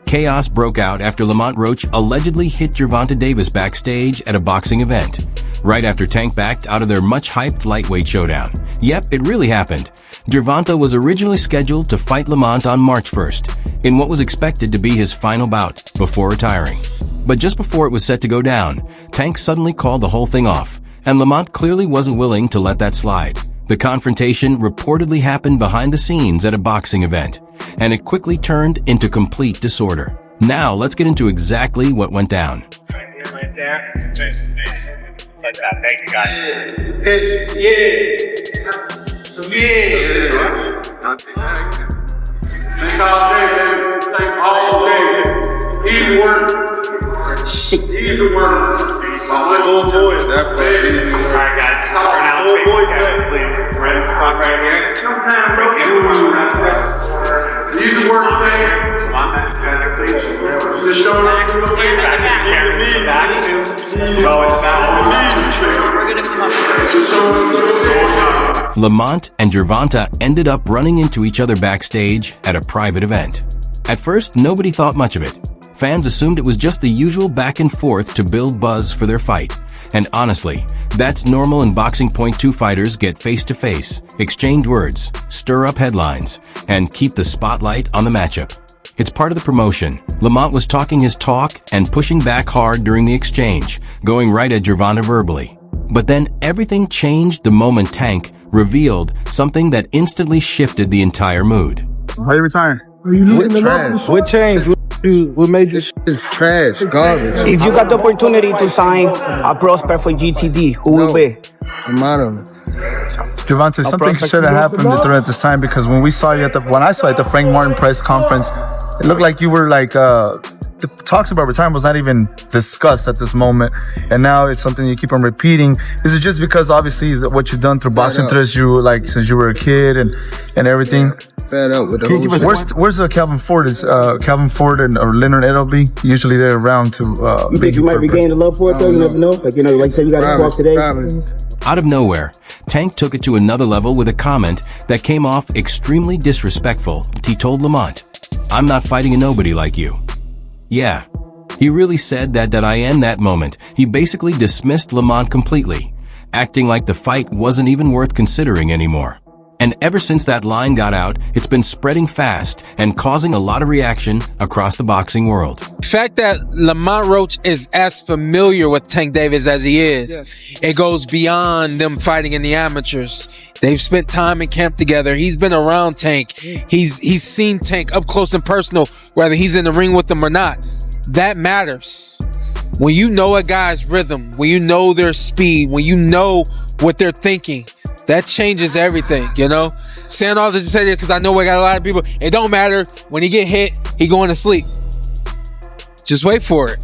Chaos broke out after Lamont Roach allegedly hit Gervonta Davis backstage at a boxing event, right after Tank backed out of their much-hyped lightweight showdown. Yep, it really happened. Gervonta was originally scheduled to fight Lamont on March 1st, in what was expected to be his final bout before retiring. But just before it was set to go down, Tank suddenly called the whole thing off, and Lamont clearly wasn't willing to let that slide. The confrontation reportedly happened behind the scenes at a boxing event, and it quickly turned into complete disorder. Now, let's get into exactly what went down. Right there. It's like that. Thank you, guys. Thanks all day. Easy work. Easy work. Old boy. Alright, guys. Old boy, Please. Right in front, right here. Easy work, man. Come on, back, please. Just showing up to the face. Back to. Go in the back. We're gonna come up. Lamont and Gervonta ended up running into each other backstage at a private event. At first, nobody thought much of it. Fans assumed it was just the usual back and forth to build buzz for their fight. And honestly, that's normal in boxing. Two fighters get face-to-face, exchange words, stir up headlines, and keep the spotlight on the matchup. It's part of the promotion. Lamont was talking his talk and pushing back hard during the exchange, going right at Gervonta verbally. But then everything changed the moment Tank revealed something that instantly shifted the entire mood. Why are you retiring? What changed? What made this shit trash, garbage? If you got the opportunity to sign a prospect for GTD, who will be? I'm out of it. Gervonta, something should have happened during this time, because when I saw you at the Frank Martin press conference, it looked like you were like the talks about retirement was not even discussed at this moment, and now it's something you keep on repeating. Is it just because obviously what you've done through boxing since you were a kid and everything? Fed up with the whole Where's Calvin Ford? Is Calvin Ford or Leonard Edelby usually they're around to? You think you might regain the love for it though? You never know. Like you say, you got to walk today. Out of nowhere, Tank took it to another level with a comment that came off extremely disrespectful. He told Lamont, "I'm not fighting a nobody like you." Yeah, he really said that I in that moment. He basically dismissed Lamont completely, acting like the fight wasn't even worth considering anymore. And ever since that line got out, it's been spreading fast and causing a lot of reaction across the boxing world. The fact that Lamont Roach is as familiar with Tank Davis as he is, it goes beyond them fighting in the amateurs. They've spent time in camp together. He's been around Tank. He's seen Tank up close and personal, whether he's in the ring with them or not. That matters. When you know a guy's rhythm, when you know their speed, when you know what they're thinking, that changes everything, you know? Saying all this to say that because I know we got a lot of people. It don't matter. When he get hit, he going to sleep. Just wait for it.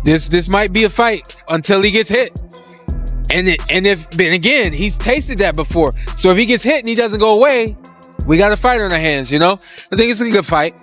This might be a fight until he gets hit. And again, he's tasted that before. So if he gets hit and he doesn't go away, we got a fight on our hands, you know? I think it's a good fight.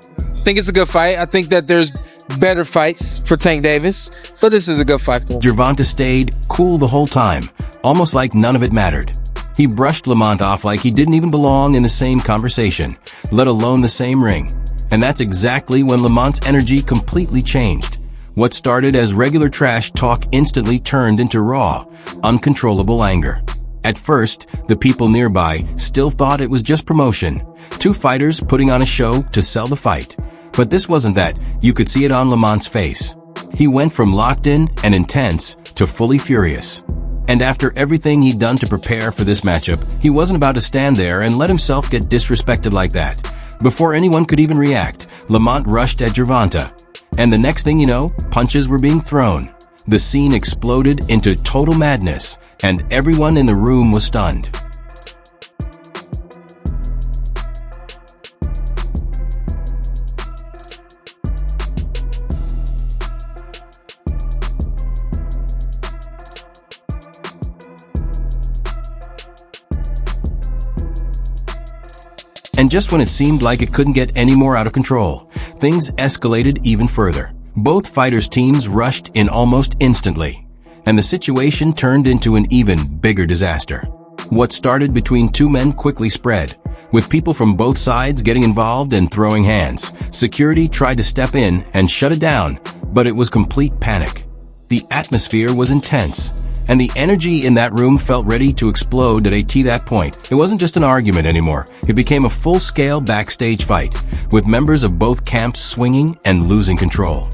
I think that there's better fights for Tank Davis, but this is a good fight for him. Gervonta stayed cool the whole time, almost like none of it mattered. He brushed Lamont off like he didn't even belong in the same conversation, let alone the same ring. And that's exactly when Lamont's energy completely changed. What started as regular trash talk instantly turned into raw, uncontrollable anger. At first, the people nearby still thought it was just promotion, two fighters putting on a show to sell the fight. But this wasn't that. You could see it on Lamont's face. He went from locked in and intense to fully furious. And after everything he'd done to prepare for this matchup, he wasn't about to stand there and let himself get disrespected like that. Before anyone could even react, Lamont rushed at Gervonta. And the next thing you know, punches were being thrown. The scene exploded into total madness, and everyone in the room was stunned. And just when it seemed like it couldn't get any more out of control, things escalated even further. Both fighters' teams rushed in almost instantly, and the situation turned into an even bigger disaster. What started between two men quickly spread, with people from both sides getting involved and throwing hands. Security tried to step in and shut it down, but it was complete panic. The atmosphere was intense, and the energy in that room felt ready to explode at that point. It wasn't just an argument anymore. It became a full-scale backstage fight, with members of both camps swinging and losing control.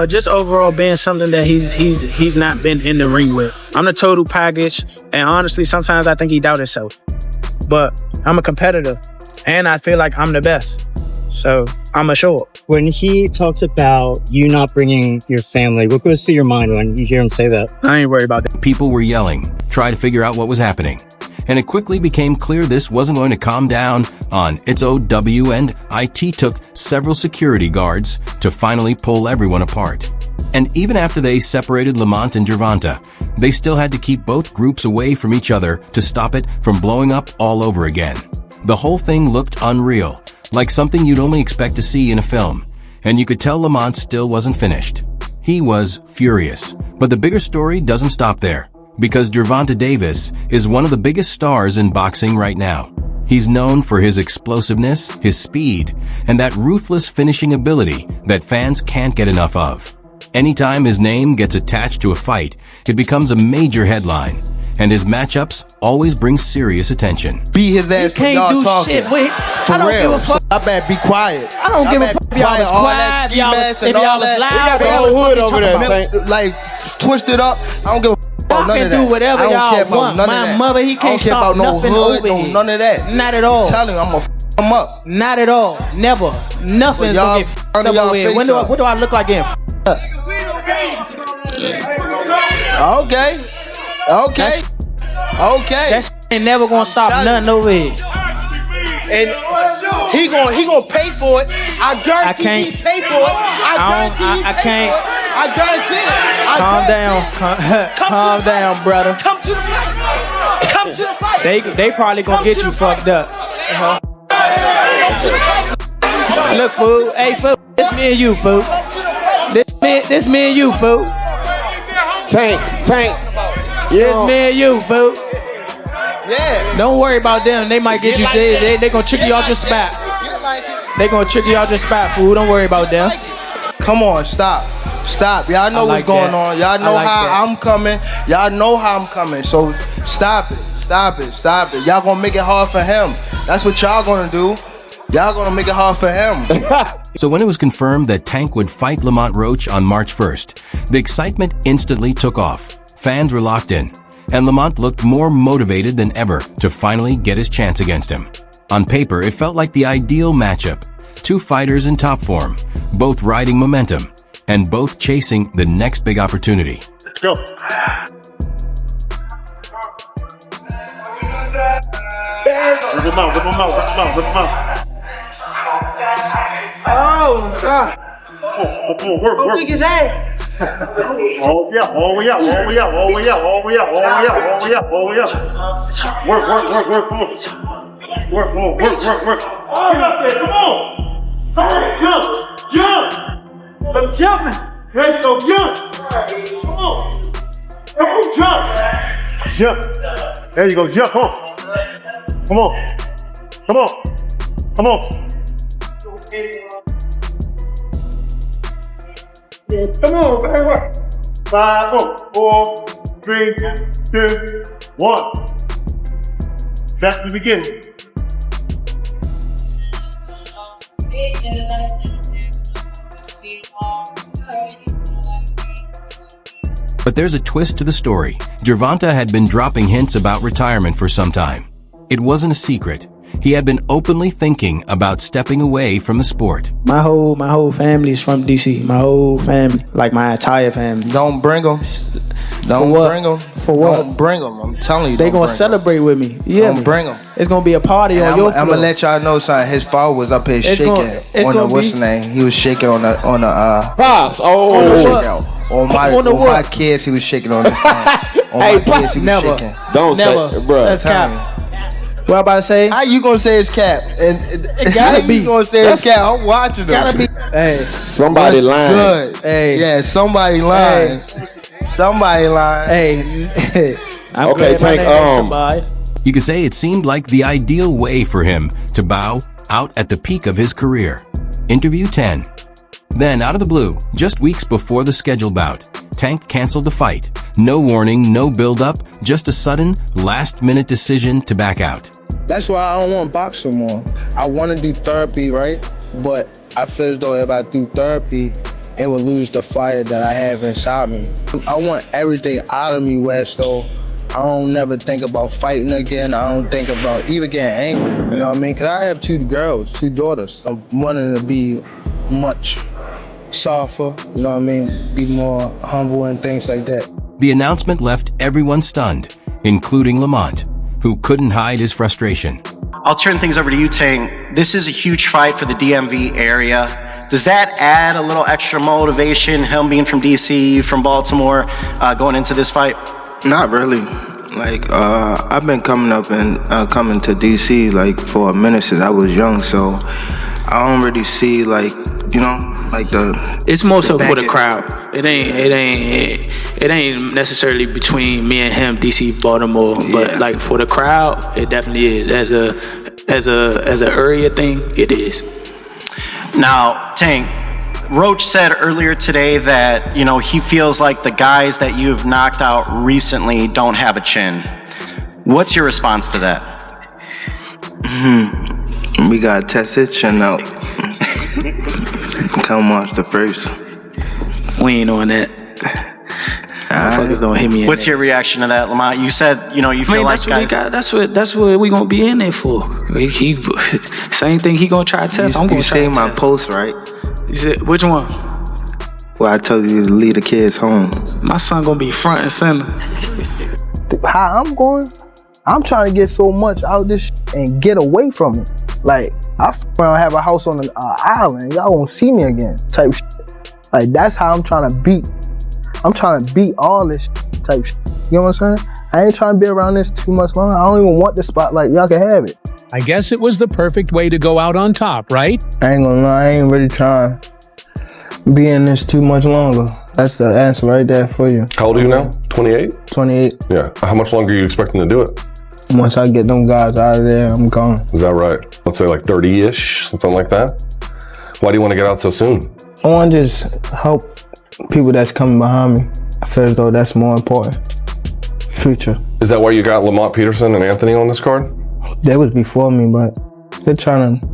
Just overall being something that he's not been in the ring with. I'm the total package, and honestly, sometimes I think he doubts himself. But I'm a competitor, and I feel like I'm the best. So I'm assured. When he talks about you not bringing your family, what goes through your mind when you hear him say that? I ain't worried about that. People were yelling, trying to figure out what was happening. And it quickly became clear this wasn't going to calm down on its OW, and IT took several security guards to finally pull everyone apart. And even after they separated Lamont and Gervonta, they still had to keep both groups away from each other to stop it from blowing up all over again. The whole thing looked unreal, like something you'd only expect to see in a film, and you could tell Lamont still wasn't finished. He was furious, but the bigger story doesn't stop there, because Gervonta Davis is one of the biggest stars in boxing right now. He's known for his explosiveness, his speed, and that ruthless finishing ability that fans can't get enough of. Anytime his name gets attached to a fight, it becomes a major headline, and his matchups always bring serious attention. Beat his ass for y'all talking. Shit, wait, For I don't real. give a fuck. I better be quiet. I don't give a fuck if y'all was All that quiet, ski mask and if all y'all was that. loud. They got whatever the whole hood the fuck over you there. talking about. Like, twisted up. I don't give a fuck about Y'all none can of that. do whatever I don't y'all care about want. none of My that. mother, he I don't can't care stop about no nothing hood, over no here. none of that. Not at all. I'm telling you, I'm gonna f him up. Not at all. Never. Nothing's But gonna y'all get f***ed front of up y'all over here. face up. What do I look like getting f***ed up? Okay. Okay. Okay. That shit ain't never gonna stop nothing over here. And he gonna pay for it. I guarantee can't. he pay for it. I guarantee he I pay can't. for it. I guarantee it. Calm down. Calm down, brother. Come to the fight. Come to the fight. They probably gonna Come get to you the fight. fucked up. Come to the fight. Look, fool. Hey, fool. This me and you, fool. This me and you, fool. Tank. This me and you, fool. Yeah. Don't worry about them. They might get you. They gonna trick you out your spot. They gonna trick you out your spot, fool. Don't worry about them. Come on, stop. Y'all know like what's going that. on. Y'all know like how that. I'm coming. Y'all know how I'm coming. So stop it. Y'all gonna make it hard for him. That's what y'all gonna do. Y'all gonna make it hard for him. So when it was confirmed that Tank would fight Lamont Roach on March 1st, the excitement instantly took off. Fans were locked in, and Lamont looked more motivated than ever to finally get his chance against him. On paper, it felt like the ideal matchup. Two fighters in top form, both riding momentum, and both chasing the next big opportunity. Let's go. Rip him out. Oh God! Come on, work. Big his ass. All the way up. Work. Come on. Work. Get up there, come on, jump. I'm jumping. Let's go, jump. Come on, jump. There you go, jump, Come on. Come on, baby. 5, 4, 3, 2, 1. Back to the beginning. But there's a twist to the story. Gervonta had been dropping hints about retirement for some time. It wasn't a secret. He had been openly thinking about stepping away from the sport. My whole family's from DC. My whole family, like my entire family. Don't bring them. Don't what? bring them. For what? Don't bring them. I'm telling you. They don't gonna bring 'em. celebrate with me. Yeah, Don't bring them. It's gonna be a party on your floor. I'm gonna let y'all know something. His father was up here It's shaking it's on the gonna what's be- the name? He was shaking on the Pops. Oh. On the shaking what? out. On my On the on what? my kids, he was shaking on this thing. On Hey, my kids, he was never. shaking. Don't Never. say, bruh. That's Tell cap. me. What I about to say? How you gonna say it's cap? And It gotta how be. you gonna say it's cap? I'm watching them. Gotta be. Hey, Somebody What's lying. good? Hey. Yeah, somebody lying. Somebody lying. hey. I'm Okay, glad my Tank, name ain't somebody. You could say it seemed like the ideal way for him to bow out at the peak of his career. Interview 10. Then, out of the blue, just weeks before the scheduled bout, Tank canceled the fight. No warning, no build-up, just a sudden, last-minute decision to back out. That's why I don't want to box no more. I want to do therapy, right? But I feel as though if I do therapy, it will lose the fire that I have inside me. I want everything out of me, West, so I don't never think about fighting again. I don't think about even getting angry, you know what I mean? Because I have 2 girls, 2 daughters. I'm wanting to be much softer, you know what I mean? Be more humble and things like that. The announcement left everyone stunned, including Lamont, who couldn't hide his frustration. I'll turn things over to you, Tank. This is a huge fight for the DMV area. Does that add a little extra motivation, him being from DC, from Baltimore, going into this fight? Not really. Like, I've been coming up and coming to DC like for a minute since I was young, so I don't really see like, you know, like the. It's more so for the crowd. It ain't necessarily between me and him, DC, Baltimore, but like for the crowd, it definitely is. As a area thing, it is. Now, Tank, Roach said earlier today that, you know, he feels like the guys that you've knocked out recently don't have a chin. What's your response to that? We gotta test his chin out. Come watch the first. We ain't on that. Motherfuckers don't hit me. What's your reaction to that, Lamont? You said, you know, you feel like guys. That's what we gonna be in there for. He same thing. He gonna try to test. I'm gonna you try say to my test. post, right? You said which one? Well, I told you to leave the kids home. My son gonna be front and center. How I'm going, I'm trying to get so much out of this and get away from it. Like, I have a house on an island. Y'all won't see me again type shit. Like, that's how I'm trying to beat. I'm trying to beat all this type shit. You know what I'm saying? I ain't trying to be around this too much longer. I don't even want the spotlight. Y'all can have it. I guess it was the perfect way to go out on top, right? I ain't gonna lie, I ain't really trying to be in this too much longer. That's the answer right there for you. How old are you now? 28? 28. Yeah. How much longer are you expecting to do it? Once I get them guys out of there, I'm gone. Is that right? Let's say like 30-ish, something like that? Why do you want to get out so soon? I want to just help people that's coming behind me. I feel as though that's more important. Future. Is that why you got Lamont Peterson and Anthony on this card? They was before me, but they're trying to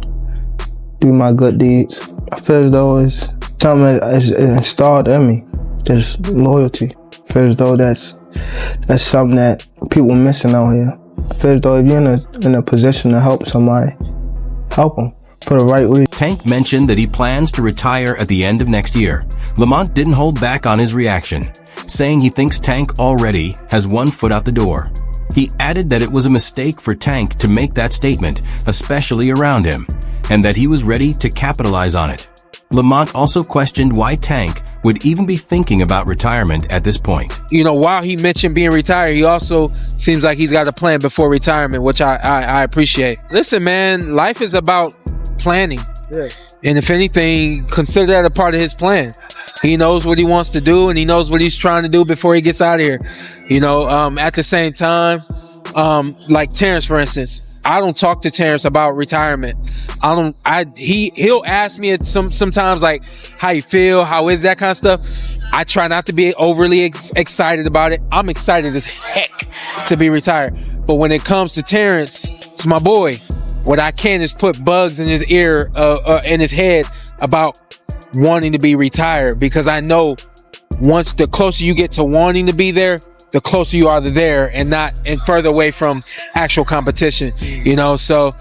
do my good deeds. I feel as though it's something that's installed in me. Just loyalty. I feel as though that's something that people are missing out here. I feel as though if you're in a position to help somebody, help them for the right reason. Tank mentioned that he plans to retire at the end of next year. Lamont didn't hold back on his reaction, saying he thinks Tank already has one foot out the door. He added that it was a mistake for Tank to make that statement, especially around him, and that he was ready to capitalize on it. Lamont also questioned why Tank would even be thinking about retirement at this point. You know, while he mentioned being retired, he also seems like he's got a plan before retirement, which I appreciate. Listen, man, life is about planning. Yeah. And if anything, consider that a part of his plan. He knows what he wants to do, and he knows what he's trying to do before he gets out of here. You know, at the same time, like Terrence, for instance, I don't talk to Terrence about retirement. He'll ask me sometimes like how you feel, how is that kind of stuff. I try not to be overly excited about it. I'm excited as heck to be retired. But when it comes to Terrence, it's my boy. What I can is put bugs in his ear, in his head about wanting to be retired, because I know once the closer you get to wanting to be there, the closer you are to there and further away from actual competition, you know. So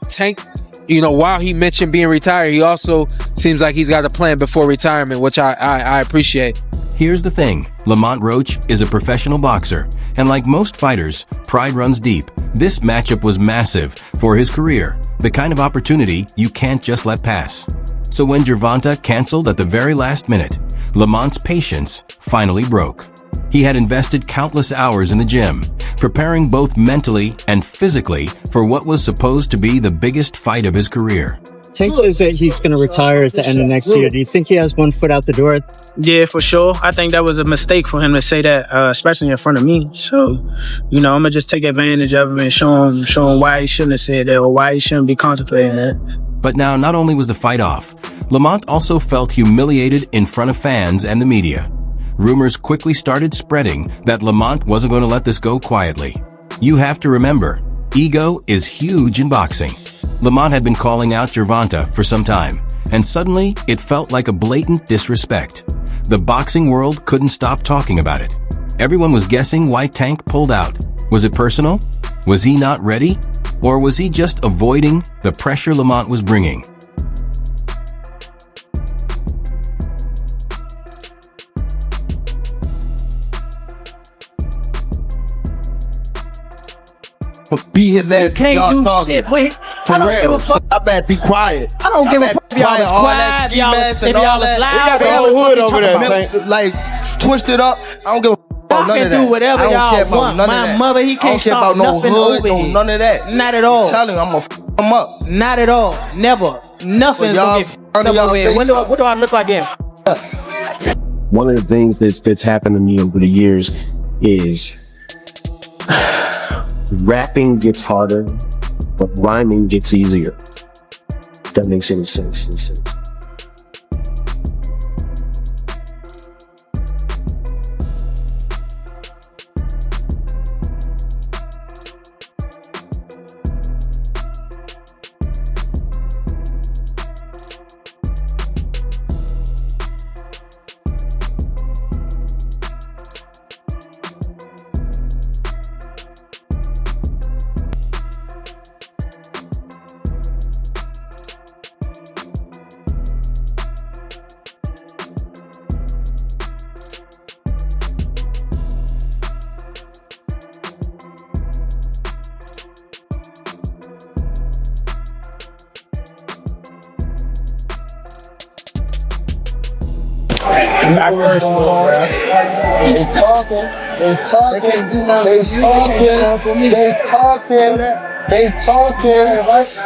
Tank, you know, while he mentioned being retired, he also seems like he's got a plan before retirement, which I appreciate. Here's the thing, Lamont Roach is a professional boxer, and like most fighters, pride runs deep. This matchup was massive for his career, the kind of opportunity you can't just let pass. So when Gervonta canceled at the very last minute, Lamont's patience finally broke. He had invested countless hours in the gym, preparing both mentally and physically for what was supposed to be the biggest fight of his career. Tank says that he's going to retire at the end of next year. Do you think he has one foot out the door? Yeah, for sure. I think that was a mistake for him to say that, especially in front of me. So, I'm gonna just take advantage of him and show him why he shouldn't have said that or why he shouldn't be contemplating that. But now, not only was the fight off, Lamont also felt humiliated in front of fans and the media. Rumors quickly started spreading that Lamont wasn't going to let this go quietly. You have to remember, ego is huge in boxing. Lamont had been calling out Gervonta for some time, and suddenly it felt like a blatant disrespect. The boxing world couldn't stop talking about it. Everyone was guessing why Tank pulled out. Was it personal? Was he not ready? Or was he just avoiding the pressure Lamont was bringing? Be his ass. Y'all talking. For real. I better be quiet. I don't give a fuck if y'all was quiet, if y'all was loud. They got the whole hood over there, like twisted up. I don't give a fuck about none of that. Do whatever y'all y'all want. My mother, he can't stop no nothing hood, over no here. none of that. Not at all. I'm telling you, I'm gonna f him up. Not at all. Never. Nothing's gonna get f***ed up over here. What do I look like getting f***ed up? One of the things that's happened to me over the years is rapping gets harder, but rhyming gets easier. If that makes any sense.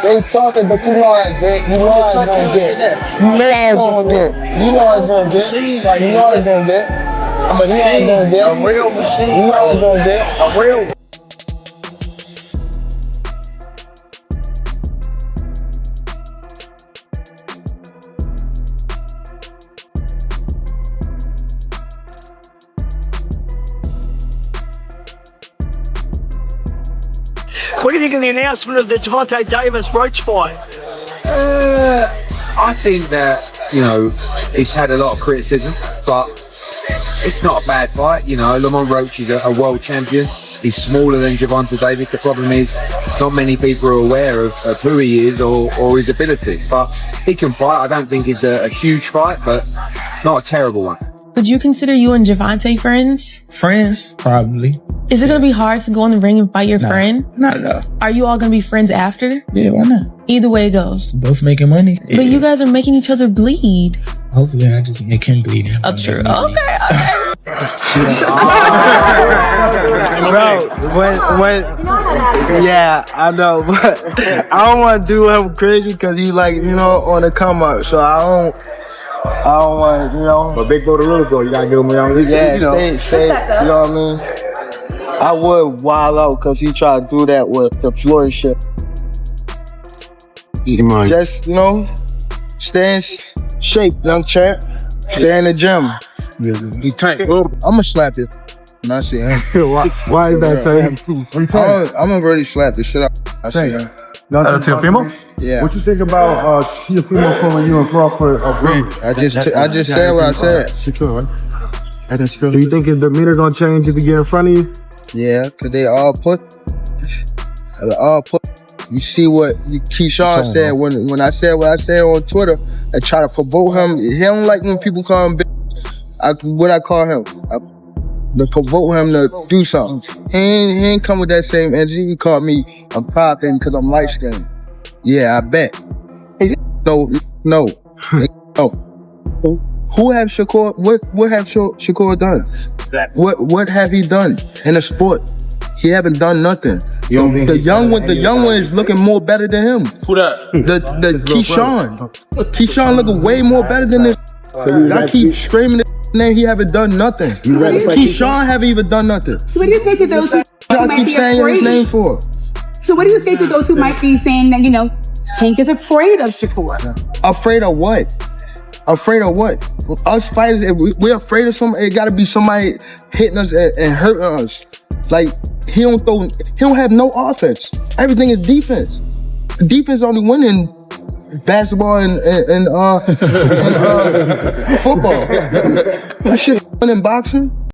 They talking, but you know I get. You know I gonna get. You know I gonna get. You know I gonna get. You know I gonna get. I'm a machine. A real machine. You know I gonna get. A real. What do you think of the announcement of the Gervonta Davis Roach fight? I think that, he's had a lot of criticism, but it's not a bad fight. Lamont Roach is a world champion. He's smaller than Gervonta Davis. The problem is not many people are aware of who he is or his ability. But he can fight. I don't think it's a huge fight, but not a terrible one. Would you consider you and Gervonta friends? Friends? Probably. Is it going to be hard to go in the ring and fight your friend? Not at all. Are you all going to be friends after? Yeah, why not? Either way it goes. Both making money. But you guys are making each other bleed. Hopefully I just make him bleed. Oh, true. Okay. Bro, when yeah, I know, but I don't want to do him crazy because he's like, on the come up. So I don't want, But big bro to little bro, you gotta give him a young. Yeah, stay, you know what I mean? I would wild out because he tried to do that with the Floyd shit. Just, stay in shape, young champ. Stay in the gym. He Tank. I'ma slap it. And I see him. Why is that, Tank? I'm gonna really slap the shit out. I see him. Teofimo? Yeah. What you think about Teofimo calling you and Crawford a friend? I just said what I said. Secure, right? Do you think his demeanor gonna change if he get in front of you? Yeah, cause they all put. You see what Keyshawn said when I said what I said on Twitter and try to provoke him. He don't like when people call him bitch. What I call him? To provoke him to do something. He ain't come with that same energy. He called me a popping because I'm light skinned. Yeah, I bet. No. Who have Shakur? What have Shakur done? What have he done in the sport? He haven't done nothing. The young one is looking more better than him. Who that? The Keyshawn. Keyshawn looking way more better than this. I keep screaming it. name, he haven't done nothing. Keyshawn haven't even done nothing. So what do you say to those who Y'all might keep be saying his afraid? name for? So what do you say to those who might be saying that, Tank is afraid of Shakur? Afraid of what? Afraid of what? Us fighters, if we're afraid of somebody, it gotta be somebody hitting us and hurting us. Like, he don't have no offense. Everything is defense. Defense only win in basketball and football. That shit in boxing.